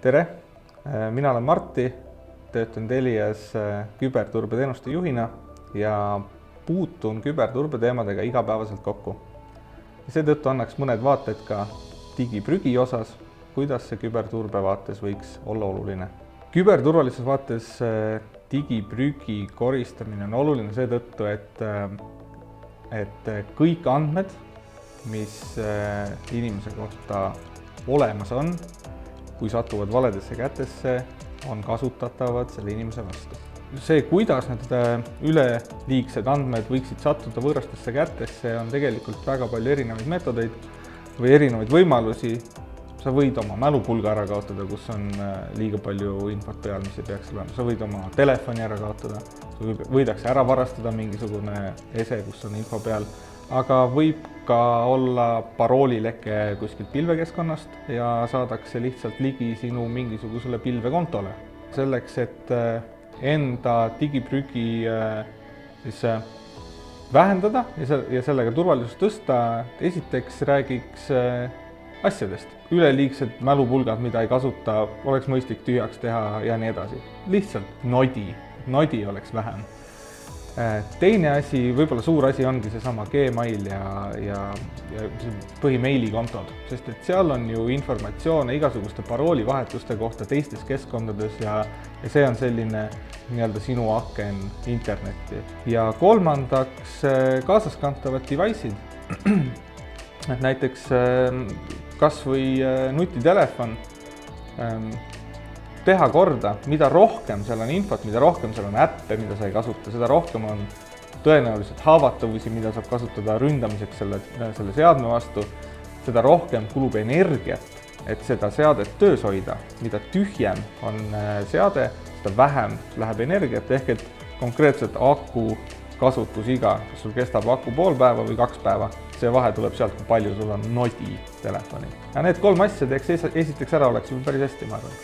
Tere, mina olen Martti, töötan Telias küberturbeteenuste juhina ja puutun küberturbeteemadega igapäevaselt kokku. Seetõttu annaks mõned vaated ka digiprügi osas, kuidas see küberturbe vaates võiks olla oluline. Küberturvalisuse vaates digiprügi koristamine on oluline seetõttu, et kõik andmed, mis inimese kohta olemas on, kui satuvad valedesse kätesse, on kasutatavad selle inimese vastu. See, kuidas need üleliigsed andmed võiksid sattuda võõrastesse kätesse, on tegelikult väga palju erinevaid meetodeid või erinevaid võimalusi. Sa võid oma mälupulga ära kaotada, kus on liiga palju infot peal, mis ei peaks olema. Sa võid oma telefoni ära kaotada, võidakse ära varastada mingisugune ese, kus on info peal, aga võib ka olla paroolileke kuskilt pilvekeskkonnast ja saadakse lihtsalt ligi sinu mingisugusele pilvekontole. Selleks, et enda digiprügi vähendada ja sellega turvalisust tõsta, esiteks räägiks asjadest. Üleliigsed mälupulgad, mida ei kasuta, oleks mõistlik tühjaks teha ja nii edasi. Lihtsalt nodi oleks vähem. Teine asi, võib-olla suur asi ongi seesama Gmail ja põhimeilikontod, sest et seal on ju informatsioone igasuguste paroolivahetuste kohta teistes keskkondades ja see on selline nii-öelda sinu aken internetti. Ja kolmandaks kaasaskantavad device'id. Näiteks kas või nutitelefon, teha korda, mida rohkem seal on infot, mida rohkem seal on äppe, mida sa ei kasuta, seda rohkem on tõenäoliselt haavatavusi, mida saab kasutada ründamiseks selle seadme vastu, seda rohkem kulub energiat, et seda seadet töös hoida. Mida tühjem on seade, seda vähem läheb energiat, ehk et konkreetselt aku kasutusiga, kas sul kestab aku pool päeva või 2 päeva, see vahe tuleb sealt, kui palju sul on nodi telefoni. Ja need 3 asja teeks esiteks ära, oleks sul päris hästi, ma arvan.